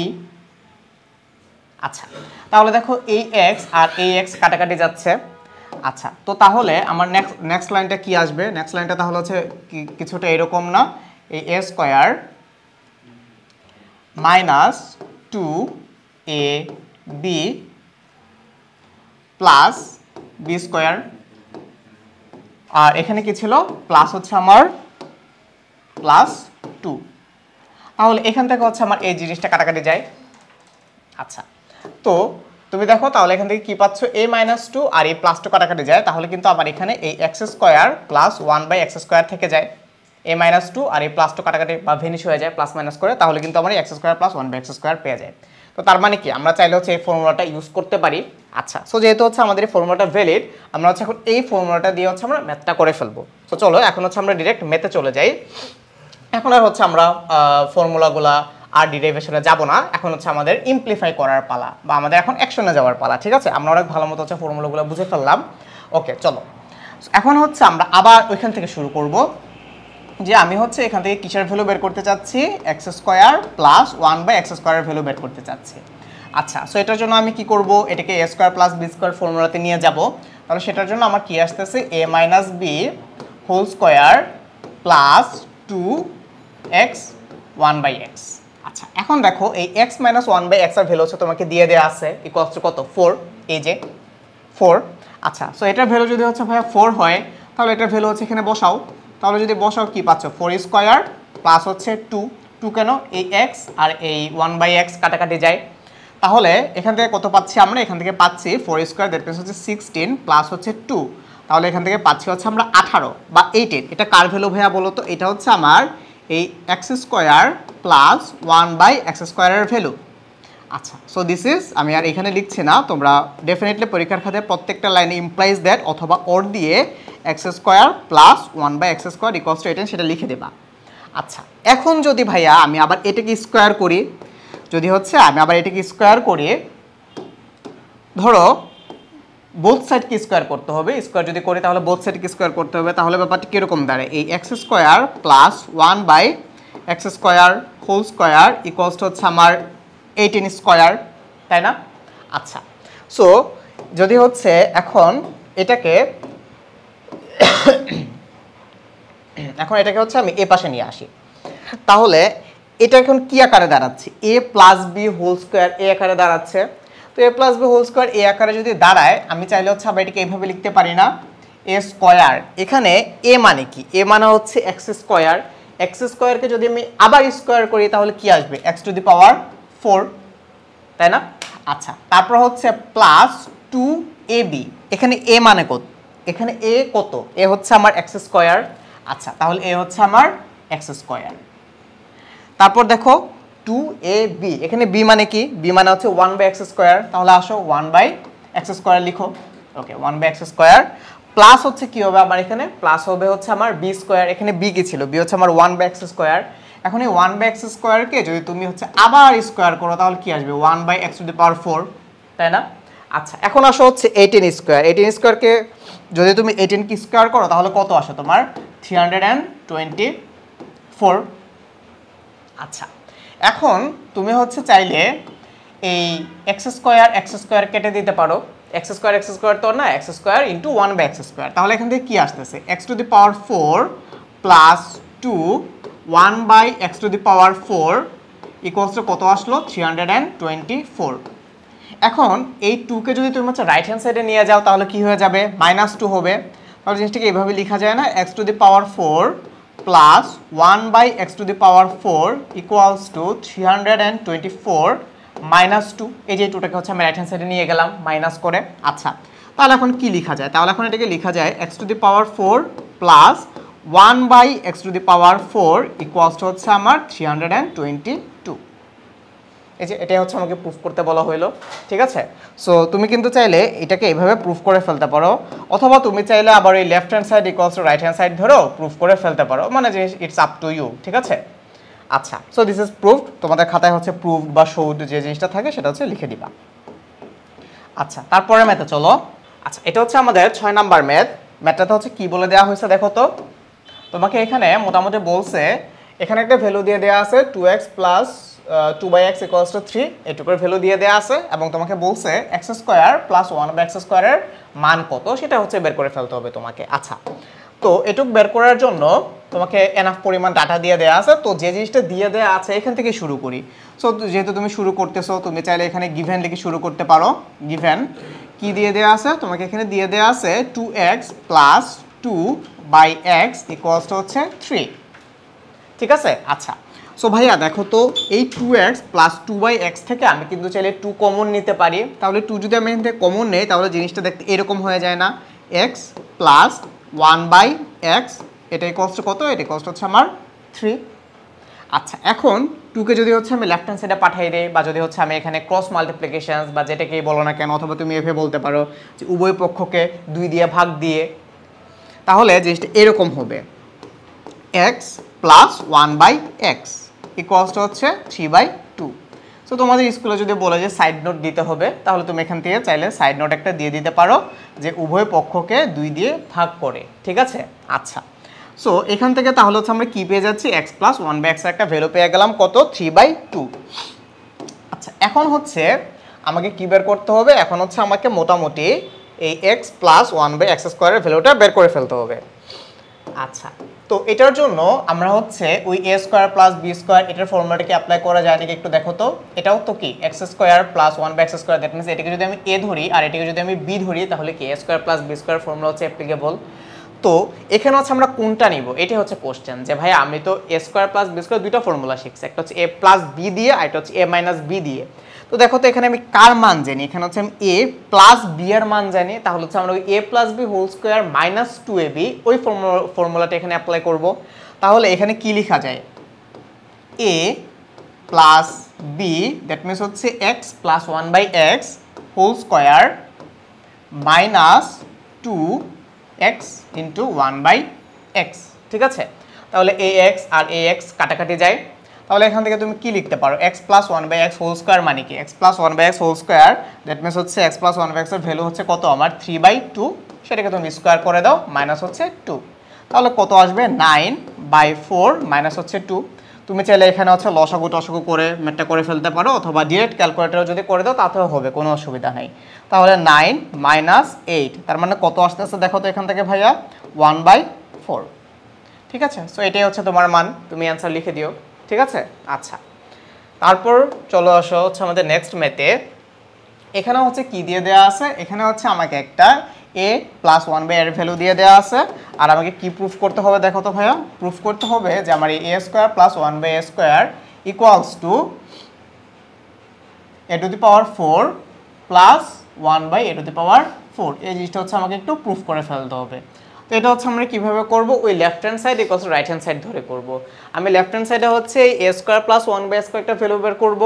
আচ্ছা, তাহলে দেখো এই x আর এই x কাটাকাটি যাচ্ছে। আচ্ছা, তো তাহলে আমার নেক্সট লাইনটা কি আসবে? নেক্সট লাইনটা তাহলে হচ্ছে কিছুটা এরকম না? এই a square minus 2ab plus B square, আর এখানে কি ছিল? প্লাস হচ্ছে আমার প্লাস 2। তাহলে এখান থেকে হচ্ছে আমার এই জিনিসটা কাটাকাটি যায়। আচ্ছা, তো তুমি দেখো তাহলে এখান থেকে কি পাচ্ছ? a মাইনাস 2 আর এই প্লাস 2 কাটাকাটি যায়, তাহলে কিন্তু আবার এখানে এই x square plus 1 by x square থেকে যায়। a মাইনাস 2 আর এই প্লাস 2 কাটাকাটি বা ভেনিশ হয়ে যায় প্লাস মাইনাস করে, তাহলে কিন্তু আমার x square plus 1 by x square পেয়ে যায়। তো তার মানে কি আমরা চাইলে হচ্ছে এই ফর্মুলাটা ইউজ করতে পারি। আচ্ছা, সো যেহেতু হচ্ছে আমাদের এই ফর্মুলাটা ভ্যালিড, আমরা হচ্ছে এখন এই ফর্মুলাটা দিয়ে হচ্ছে আমরা ম্যাথটা করে ফেলবো। তো চলো এখন হচ্ছে আমরা ডিরেক্ট ম্যাথে চলে যাই। এখন আর হচ্ছে আমরা ফর্মুলাগুলা আর ডিরাইভেশনে যাব না, এখন হচ্ছে আমাদের ইমপ্লিফাই করার পালা বা আমাদের এখন অ্যাকশনে যাওয়ার পালা। ঠিক আছে? আমরা অনেক ভালো মতো হচ্ছে ফর্মুলাগুলো বুঝে ফেললাম। ওকে, চলো এখন হচ্ছে আমরা আবার ওইখান থেকে শুরু করব যে আমি হচ্ছে এখান থেকে কিসের ভ্যালু বের করতে চাচ্ছি? X square plus 1 by x স্কোয়ারের ভ্যালু বের করতে চাচ্ছি। আচ্ছা, সো এটার জন্য আমি কি করব? এটাকে a square plus B square ফর্মুলাতে নিয়ে যাব। তাহলে সেটার জন্য আমার কি আসতেছে? a minus B whole square plus 2x 1 by x। আচ্ছা, এখন দেখো এই x মাইনাস 1 বাই x এর ভ্যালু হচ্ছে তোমাকে দিয়ে দেওয়া আছে ইকুয়ালস টু কত? 4। এই যে 4। আচ্ছা, সো এটার ভ্যালু যদি হচ্ছে ভাইয়া 4 হয় তাহলে এটার ভ্যালু হচ্ছে এখানে বসাও। তাহলে যদি বসাও কি পাচ্ছ? 4 স্কোয়ার প্লাস হচ্ছে 2 কেন? এই x আর এই 1 বাই x কাটাকাটি যায়, তাহলে এখান থেকে কত পাচ্ছি আমরা? এখান থেকে পাচ্ছি 4 স্কোয়ার, দ্যাট মিনস হচ্ছে 16 প্লাস হচ্ছে 2, তাহলে এখান থেকে পাচ্ছি হচ্ছে আমরা 18 বা 18। এটা কার ভ্যালু ভাইয়া বলো তো? এটা হচ্ছে আমার এই x square plus 1 by x স্কোয়ারের ভ্যালু। আচ্ছা, সো দিস ইজ, আমি আর এখানে লিখছি না, তোমরা ডেফিনেটলি পরীক্ষার খাতে প্রত্যেকটা লাইনে ইমপ্লাইজ দ্যাট অথবা অর দিয়ে x square plus 1/x square equals two 18 সেটা লিখে দেবা। আচ্ছা, এখন যদি ভাইয়া আমি আবার এটাকে স্কোয়ার করি, যদি হচ্ছে আমি আবার এটাকে স্কোয়ার করি, ধরো বোথ সাইডকে স্কোয়ার করতে হবে, স্কোয়ার যদি করি তাহলে বোথ সাইডকে স্কোয়ার করতে হবে, তাহলে ব্যাপারটা কীরকম দাঁড়ায়, এই x square plus 1/x square whole square equals to হচ্ছে আমার 18 স্কোয়ার, তাই না? আচ্ছা, সো যদি হচ্ছে এখন এটাকে হচ্ছে আমি এ পাশে নিয়ে আসি, তাহলে এটা এখন কি আকারে দাঁড়াচ্ছে, এ প্লাস বি হোল স্কোয়ার এ আকারে দাঁড়াচ্ছে। তো a plus B whole square এ আকারে যদি দাঁড়ায়, আমি চাইলে হচ্ছে আবার এটাকে এইভাবে লিখতে পারি না, এ স্কোয়ার, এখানে এ মানে কি, এ মানে হচ্ছে এক্স স্কোয়ার, এক্স স্কোয়ারকে যদি আমি আবার স্কোয়ার করি তাহলে কি আসবে, এক্স টু দি পাওয়ার 4, তাই না? আচ্ছা, তারপর হচ্ছে প্লাস 2ab, এখানে এ মানে কত, এখানে এ কত, এ হচ্ছে আমার এক্স স্কোয়ার। আচ্ছা, তাহলে এ হচ্ছে আমার এক্স স্কোয়ার। তারপর দেখো 2ab, এখানে বি মানে কি, বি মানে হচ্ছে 1/x স্কোয়ার, তাহলে আসো 1/x স্কোয়ার লিখো। ওকে, 1/x স্কোয়ার প্লাস হচ্ছে কি হবে আমার, এখানে প্লাস হবে হচ্ছে আমার বি স্কোয়ার, এখানে বি কি ছিল, বি হচ্ছে আমার 1/x স্কোয়ার। এখন এই 1/x স্কোয়ারকে যদি তুমি হচ্ছে আবার স্কোয়ার করো তাহলে কি আসবে, 1/x টু দি পাওয়ার 4, তাই না? আচ্ছা, এখন আসো হচ্ছে 18 স্কোয়ার, 18 স্কোয়ারকে যদি তুমি 18 কি স্কোয়ার করো তাহলে কত আসে তোমার, 324। আচ্ছা, এখন তুমি হচ্ছে চাইলে এই এক্স স্কোয়ার কেটে দিতে পারো, এক্স স্কোয়ার তো না, x square into 1/x square, তাহলে এখান থেকে কি আসতেছে, x two the power 4 plus 2 1/x two the power 4 equals to কত আসলো, 324। এখন এই 2কে যদি তুমি হচ্ছে রাইট হ্যান্ড সাইডে নিয়ে যাও তাহলে কি হয়ে যাবে, -2 হবে। তাহলে জিনিসটাকে এইভাবে লেখা যায় না, x to the power 4 plus 1/x two the power 4 equals two 324 -2, এই যে 2টাকে হচ্ছে আমি রাইট হ্যান্ড সাইডে নিয়ে গেলাম মাইনাস করে। আচ্ছা, তাহলে এখন কি লেখা যায়, তাহলে এখন এটাকে লেখা যায় x to the power 4 plus 1/x two the power 4 equals to হচ্ছে আমার 322। এই যে এটাই হচ্ছে আমাকে প্রুফ করতে বলা হলো, ঠিক আছে? সো তুমি কিন্তু চাইলে এটাকে এইভাবে প্রুফ করে ফেলতে পারো, অথবা তুমি চাইলে আবার এই left hand side equals to right hand side ধরেও প্রুফ করে ফেলতে পারো, মানে যে ইটস আপ টু ইউ, ঠিক আছে? আচ্ছা, সো দিস ইজ প্রুফড, তোমাদের খাতায় হচ্ছে প্রুফড বা শোড যে জিনিসটা থাকে সেটা হচ্ছে লিখে দিবা। আচ্ছা, তারপরে ম্যাথে চলো। আচ্ছা, এটা হচ্ছে আমাদের 6 নাম্বার ম্যাথটাতে হচ্ছে কি বলে দেওয়া হয়েছে দেখো তো, তোমাকে এখানে মোটামুটি বলছে, এখানে একটা ভ্যালু দিয়ে দেওয়া আছে 2x plus 2/x equals to 3, এটুকুর ভ্যালু দিয়ে দেওয়া আছে, এবং তোমাকে বলছে x স্কোয়ার প্লাস 1/x স্কোয়ারের মান কত সেটা হচ্ছে বের করে ফেলতে হবে তোমাকে। আচ্ছা, তো এটুক বের করার জন্য তোমাকে এনাফ পরিমাণ ডাটা দিয়ে দেওয়া আছে, তো যে জিনিসটা দিয়ে দেওয়া আছে এখান থেকে শুরু করি। সো যেহেতু তুমি শুরু করতেছো, তুমি চাইলে এখানে গিভেন লিখে শুরু করতে পারো। গিভেন কি দিয়ে দেওয়া আছে, তোমাকে এখানে দিয়ে দেওয়া আছে 2x plus 2/x equals to হচ্ছে 3, ঠিক আছে? আচ্ছা, সো ভাইয়া দেখো তো, এই 2x প্লাস 2/x থেকে আমি কিন্তু চাইলে 2 কমন নিতে পারি, তাহলে 2 যদি আমি এখান থেকে কমন নেই তাহলে জিনিসটা দেখতে এরকম হয়ে যায় না, x প্লাস 1/x, এটা ইকুয়ালস টু কত, এটা ইকুয়ালস টু হচ্ছে আমার 3। আচ্ছা, এখন 2কে যদি হচ্ছে আমি লেফট হ্যান্ড সাইডে পাঠিয়ে দিই, বা যদি হচ্ছে আমি এখানে ক্রস মাল্টিপ্লিকেশনস বা যেটাকেই বলো না কেন, অথবা তুমি এভাবে বলতে পারো যে উভয় পক্ষকে 2 দিয়ে ভাগ দিয়ে, তাহলে জিনিসটা এরকম হবে, x plus 1/x equals to হচ্ছে 3/2। সো তোমাদের স্কুলে যদি বলে যে সাইড নোট দিতে হবে, তাহলে তুমি এখান থেকে চাইলে সাইড নোট একটা দিয়ে দিতে পারো যে উভয় পক্ষকে 2 দিয়ে ভাগ করে, ঠিক আছে? আচ্ছা, সো এখান থেকে তাহলে হচ্ছে আমরা কি পেয়ে যাচ্ছি, x প্লাস 1/x একটা ভ্যালু পেয়ে গেলাম কত, 3/2। আচ্ছা, এখন হচ্ছে আমাকে কি বের করতে হবে, এখন হচ্ছে আমাকে মোটামুটি এই x প্লাস 1/x স্কোয়ারের ভ্যালুটা বের করে ফেলতে হবে। আচ্ছা, তো এটার জন্য আমরা হচ্ছে ওই a square plus b square এটার ফর্মুলাটাকে অ্যাপ্লাই করা যায় নাকি একটু দেখো তো। এটাও তো কি x square plus 1/x square, that means এটাকে যদি আমি a ধরি আর এটাকে যদি আমি b ধরি তাহলে কি a square plus b square formula হচ্ছে অ্যাপ্লিকেবল। তো এখানে হচ্ছে আমরা কোনটা নিব, এটাই হচ্ছে কোশ্চেন, যে ভাই আমি তো a square plus b square দুইটা ফর্মুলা শিখছি, একটা হচ্ছে a প্লাস b দিয়ে আর একটা হচ্ছে a মাইনাস b দিয়ে। তো দেখো তো এখানে আমি কার মান জানি, এখানে হচ্ছে আমি a প্লাস b এর মান জানি, তাহলে হচ্ছে আমরা ওই a plus b whole square minus 2ab ওই ফর্মুলাটা এখানে অ্যাপ্লাই করব। তাহলে এখানে কি লেখা যায়, a plus b b that means হচ্ছে x plus 1/x whole square minus 2x into 1/x। ঠিক আছে, তাহলে ax আর ax কাটাকাটি যায়, তাহলে এখান থেকে তুমি কি লিখতে পারো, x plus 1/x whole square মানে কি, x plus 1/x whole square that means হচ্ছে x প্লাস 1/x এর ভ্যালু হচ্ছে কত আমার 3/2, সেটাকে তুমি স্কোয়ার করে দাও মাইনাস হচ্ছে 2, তাহলে কত আসবে 9/4 মাইনাস হচ্ছে 2। তুমি চাইলে এখানে হচ্ছে লসাগু টসাগু করে ম্যাথটা করে ফেলতে পারো, অথবা ডিরেক্ট ক্যালকুলেটরে যদি করে দাও তাতেও হবে, কোনো অসুবিধা নেই। তাহলে 9 মাইনাস 8 তার মানে কত আসতেছে দেখো তো এখান থেকে ভাইয়া 1/4। ঠিক আছে, সো এটাই হচ্ছে তোমার মান, তুমি অ্যান্সার লিখে দিও। ঠিক আছে, আচ্ছা তারপর চলো আসো হচ্ছে আমাদের নেক্সট ম্যাথে। এখানে হচ্ছে কি দিয়ে দেওয়া আছে, এখানে হচ্ছে আমাকে একটা a প্লাস 1/a এর ভ্যালু দিয়ে দেওয়া আছে, আর আমাকে কি প্রুফ করতে হবে দেখো তো ভাইয়া, প্রুফ করতে হবে যে আমার এই a square plus 1/a square equals to a to the power 4 plus 1/a to the power 4। এই জিনিসটা হচ্ছে আমাকে একটু প্রুফ করে ফেলতে হবে। তো এটা হচ্ছে আমরা কিভাবে করব, ওই left hand side equals right hand side ধরে করব। আমি লেফট হ্যান্ড সাইডে হচ্ছে a square plus 1/a square একটা ভ্যালু বের করব,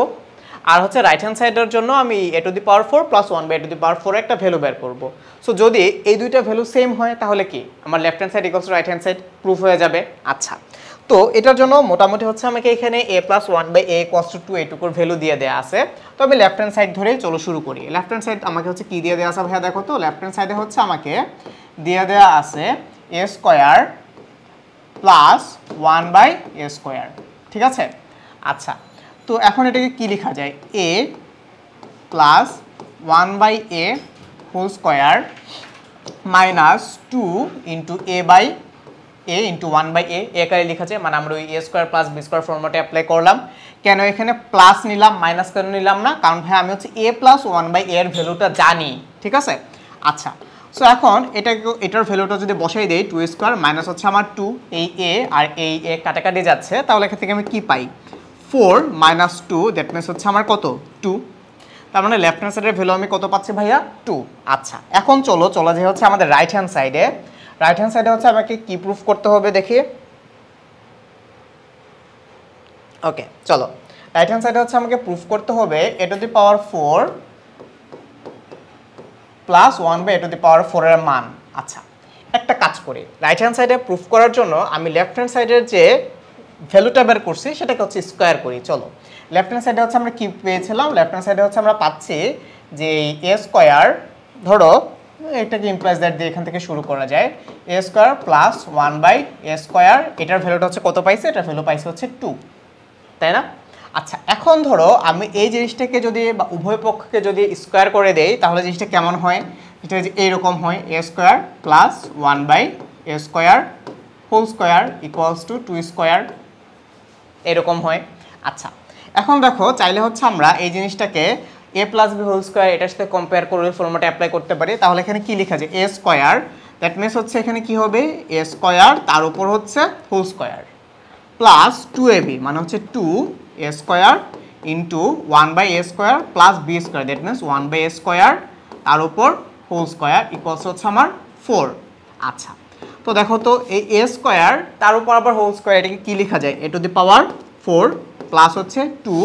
আর হচ্ছে রাইট হ্যান্ড সাইডের জন্য আমি a to the power 4 plus 1/a to the power 4 একটা ভ্যালু বের করব। সো যদি এই দুইটা ভ্যালু সেম হয় তাহলে কি আমার left hand side equals right hand side proof হয়ে যাবে। আচ্ছা, তো এটার জন্য মোটামুটি হচ্ছে আমাকে এখানে a plus 1/a equals to 2 এইটুকুর ভ্যালু দিয়ে দেওয়া আছে। তো আমি লেফট হ্যান্ড সাইড ধরেই চলো শুরু করি। লেফট হ্যান্ড সাইড আমাকে হচ্ছে কি দিয়ে দেওয়া আছে ভাইয়া দেখো তো, লেফট হ্যান্ড সাইডে হচ্ছে আমাকে দিয়ে দেওয়া আছে a square plus 1/a square. ঠিক আছে, আচ্ছা তো এখন এটাকে কি লেখা যায়, a plus 1/a whole square minus 2 into a into 1/a একারে লেখা যায়, মানে আমরা ওই a square plus b square ফর্মেটে অ্যাপ্লাই করলাম। কেন এখানে প্লাস নিলাম মাইনাস কেন নিলাম না, কারণ ভাই আমি হচ্ছে a প্লাস 1/a এর ভ্যালুটা জানি। ঠিক আছে, আচ্ছা সো এখন এটার ভ্যালুটা যদি বসাই দেই 2 স্কোয়ার মাইনাস হচ্ছে আমার 2, এই a আর এই a কাটাকাটি যাচ্ছে, তাহলে এখান থেকে আমি কি পাই 4 মাইনাস 2 দ্যাট মিনস হচ্ছে আমার কত 2, তার মানে লেফট হ্যান্ড সাইডের ভ্যালু আমি কত পাচ্ছি ভাইয়া 2। আচ্ছা এখন চলো যে হচ্ছে আমাদের রাইট হ্যান্ড সাইডে হচ্ছে আমাকে কি প্রুফ করতে হবে দেখি। ওকে চলো, রাইট হ্যান্ড সাইডে হচ্ছে আমাকে প্রুফ করতে হবে a to the power 4 plus 1/a to the power 4 এর মান। আচ্ছা একটা কাজ করি, রাইট হ্যান্ড সাইডে প্রুফ করার জন্য আমি লেফট হ্যান্ড সাইডের যে ভ্যালুটা বের করছি সেটাকে হচ্ছে স্কোয়ার করি। চলো লেফট হ্যান্ড সাইডে হচ্ছে আমরা কি পেয়েছিলাম, লেফট হ্যান্ড সাইডে হচ্ছে আমরা পাচ্ছি যে a স্কোয়ার, ধরো এটাকে ইমপ্লাইজ দ্যাট দিয়ে এখান থেকে শুরু করা যায়, a square plus 1/a square, এটার ভ্যালুটা হচ্ছে কত পাইছে, এটার ভ্যালু পাইছে হচ্ছে 2, তাই না। আচ্ছা এখন ধরো আমি এই জিনিসটাকে যদি বা উভয় পক্ষকে যদি স্কোয়ার করে দেই তাহলে জিনিসটা কেমন হয়, এটা এইরকম হয় a square plus 1/a square whole square equals to 2 square, এরকম হয়। আচ্ছা এখন দেখো চাইলে হচ্ছে আমরা এই জিনিসটাকে a plus b whole square এটার সাথে কম্পেয়ার করে ফর্মেটে অ্যাপ্লাই করতে পারি, তাহলে এখানে কি লেখা যায় a স্কোয়ার দ্যাট মিনস হচ্ছে এখানে কি হবে a স্কোয়ার তার উপর হচ্ছে হোল স্কোয়ার প্লাস 2ab মানে হচ্ছে 2a square into 1/a square plus b square that means 1/a square তার উপর হোল স্কোয়ার ইকুয়ালস হচ্ছে আমার 4। আচ্ছা তো দেখো তো এই a স্কোয়ার তার উপর আবার হোল স্কোয়ার এটাকে কি লেখা যায় a to the power 4 plus হচ্ছে 2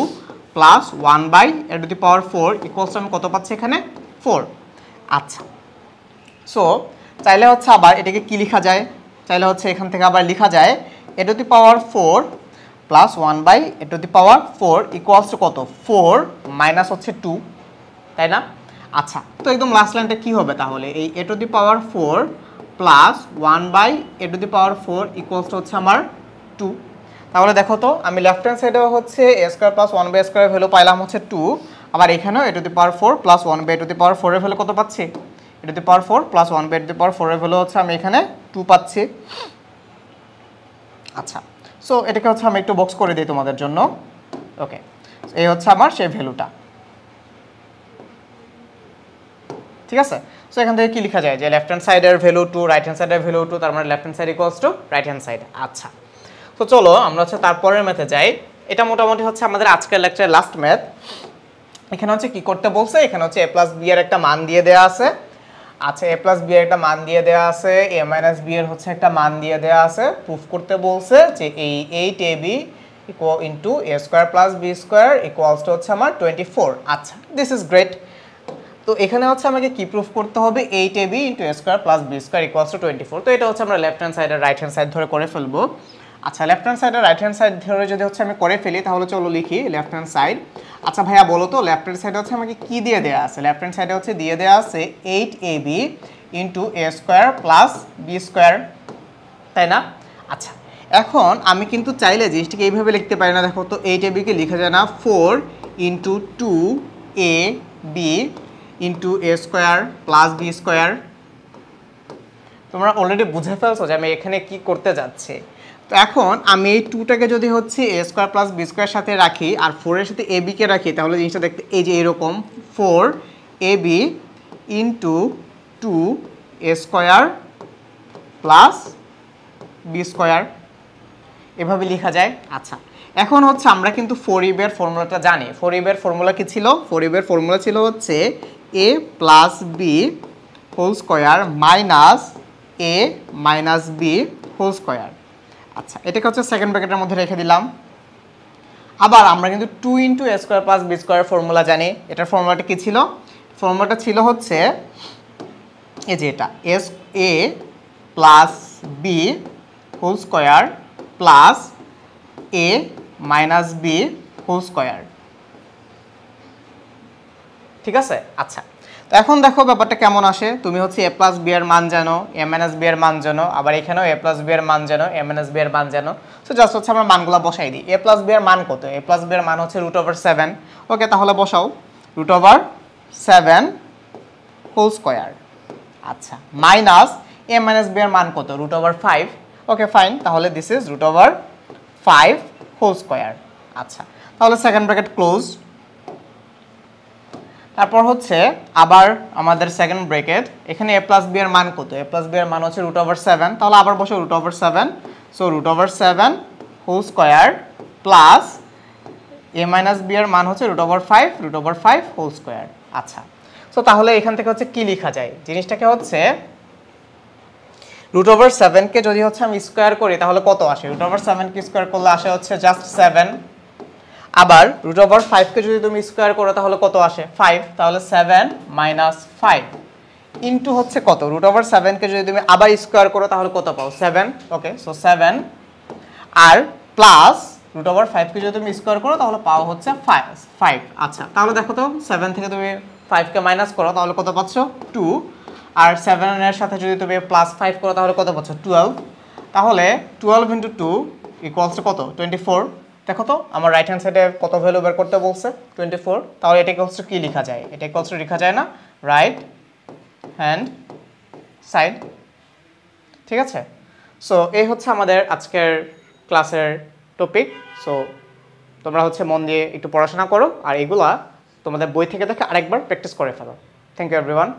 plus 1/a to the power 4 equals আমি কত পাচ্ছি এখানে 4। আচ্ছা সো চাইলে হচ্ছে আবার এটাকে কি লেখা যায়, চাইলে হচ্ছে এখান থেকে আবার লেখা যায় a to the power 4 plus 1/a to the power 4 equals to কত 4 মাইনাস হচ্ছে 2, তাই না। আচ্ছা তো একদম লাস্ট লাইনটা কি হবে তাহলে, এই a to the power 4 plus 1/a to the power 4 equals to হচ্ছে আমার 2। তাহলে দেখো তো আমি লেফট হ্যান্ড সাইডেও হচ্ছে a square plus 1/a square value পাইলাম হচ্ছে 2, আবার এখানেও a to the power 4 plus 1/a to the power 4 এর ভ্যালু কত পাচ্ছি, a to the power 4 plus 1/a to the power 4 এর ভ্যালু হচ্ছে আমি এখানে 2 পাচ্ছি। আচ্ছা সো এটাকে হচ্ছে আমি একটু বক্স করে দিই তোমাদের জন্য। ওকে এই হচ্ছে আমার সেই ভ্যালুটা, ঠিক আছে। সো এখান থেকে কি লেখা যায় যে লেফট হ্যান্ড সাইডের ভ্যালু 2 রাইট হ্যান্ড সাইডের ভ্যালু 2, তার মানে left hand side equals to right hand side. আচ্ছা তো চলো আমরা হচ্ছে তারপরের ম্যাথে যাই। এটা মোটামুটি হচ্ছে আমাদের আজকের লেকচারের লাস্ট ম্যাথ। এখানে হচ্ছে কি করতে বলছে, এখানে হচ্ছে a প্লাস b এর একটা মান দিয়ে দেওয়া আছে। আচ্ছা a প্লাস b এর একটা মান দিয়ে দেওয়া আছে, a মাইনাস b এর হচ্ছে একটা মান দিয়ে দেওয়া আছে। প্রুফ করতে বলছে যে এই 8ab equal into a square plus B square equals to হচ্ছে আমার 24। আচ্ছা, দিস ইজ গ্রেট। তো এখানে হচ্ছে আমাকে কি প্রুফ করতে হবে, 8ab into a square plus B square equals to 24। তো এটা হচ্ছে আমরা লেফট হ্যান্ড সাইড আর রাইট হ্যান্ড সাইড ধরে করে ফেলবো। আচ্ছা, লেফট হ্যান্ড সাইড আর রাইট হ্যান্ড সাইড ধরে যদি হচ্ছে আমি করে ফেলি তাহলে চলো লিখি লেফট হ্যান্ড সাইড। আচ্ছা ভাইয়া বলো তো লেফট হ্যান্ড সাইডে হচ্ছে আমাকে কি দিয়ে দেওয়া আছে? লেফট হ্যান্ড সাইডে হচ্ছে দিয়ে দেওয়া আছে 8ab into a square plus B square, তাই না? আচ্ছা, এখন আমি কিন্তু চাইলে জিনিসটাকে এইভাবে লিখতে পারি না। দেখো তো 8ab কে লিখা যায় না 4 into 2ab into a square plus B square? তোমরা অলরেডি বুঝে ফেলছো যে আমি এখানে কি করতে যাচ্ছি। তো এখন আমি এই 2টাকে যদি হচ্ছে এ স্কোয়ার প্লাস বি স্কোয়ার সাথে রাখি আর 4-এর সাথে ab কে রাখি তাহলে জিনিসটা দেখতে এই যে এরকম 4ab ইন্টু 2 এ স্কোয়ার প্লাস বি স্কোয়ার এভাবে লেখা যায়। আচ্ছা, এখন হচ্ছে আমরা কিন্তু 4ab এর ফর্মুলাটা জানি। 4ab এর ফর্মুলা কি ছিল? 4ab এর ফর্মুলা ছিল হচ্ছে a plus B whole square minus a minus B whole square. আচ্ছা, এটাকে হচ্ছে সেকেন্ড ব্র্যাকেটের মধ্যে রেখে দিলাম। আবার আমরা কিন্তু 2 into a square plus B square formula জানি। এটার ফর্মুলাটা কি ছিল? ফর্মুলাটা ছিল হচ্ছে এই যে এটা as a plus B whole square plus a minus B whole square, ঠিক আছে? আচ্ছা, তো এখন দেখো ব্যাপারটা কেমন আসে। তুমি হচ্ছে এ প্লাস বি এর মান জানো, এ মাইনাস বি এর মান জানো, আবার এখানেও এ প্লাস বি এর মান জানো, এ মাইনাস বি এর মান জানো। সো জাস্ট হচ্ছে আমরা মানগুলো বসাই দিই। এ প্লাস বি এর মান কত? এ প্লাস বি এর মান হচ্ছে √7। ওকে, তাহলে বসাও √7 হোল স্কোয়ার। আচ্ছা, মাইনাস এ মাইনাস বি এর মান কত? √5। ওকে ফাইন, তাহলে দিস ইজ √5 হোল স্কোয়ার। আচ্ছা, তাহলে সেকেন্ড ব্র্যাকেট ক্লোজ। তারপর হচ্ছে আবার আমাদের সেকেন্ড ব্র্যাকেট, এখানে এ প্লাস বি এর মান কত? এ প্লাস বি এর মান হচ্ছে √7, তাহলে আবার বসে √7। So √7 whole square plus a minus B এর মান হচ্ছে √5 হোল স্কোয়ার। আচ্ছা, সো তাহলে এখান থেকে হচ্ছে কি লেখা যায়? জিনিসটাকে হচ্ছে √7 কে যদি হচ্ছে আমি স্কোয়ার করি তাহলে কত আসে? √7 কে স্কোয়ার করলে আসে হচ্ছে জাস্ট 7। আবার √5 কে যদি তুমি স্কোয়ার করো তাহলে কত আসে? 5। তাহলে 7 মাইনাস 5 ইন্টু হচ্ছে কত? √7 কে যদি তুমি আবার স্কোয়ার করো তাহলে কত পাও? 7। ওকে, সো 7 আর প্লাস √5 কে যদি তুমি স্কোয়ার করো তাহলে পাও হচ্ছে 5। আচ্ছা, তাহলে দেখো তো 7 থেকে তুমি 5 কে মাইনাস করো তাহলে কত পাচ্ছ? 2। আর 7 এর সাথে যদি তুমি +5 করো তাহলে কত পাচ্ছ? 12। তাহলে 12 ইন্টু 2 ইকুয়ালস টু কত? 24। দেখো তো আমার রাইট হ্যান্ড সাইডে কত ভ্যালু বের করতে বলছে? 24। তাহলে এটা ইকুয়ালস টু কি লেখা যায়? এটা ইকুয়ালস টু লেখা যায় না রাইট হ্যান্ড সাইড, ঠিক আছে? সো এই হচ্ছে আমাদের আজকের ক্লাসের টপিক। সো তোমরা হচ্ছে মন দিয়ে একটু পড়াশোনা করো আর এগুলা তোমাদের বই থেকে দেখে আরেকবার প্র্যাকটিস করে ফেলো। Thank you everyone.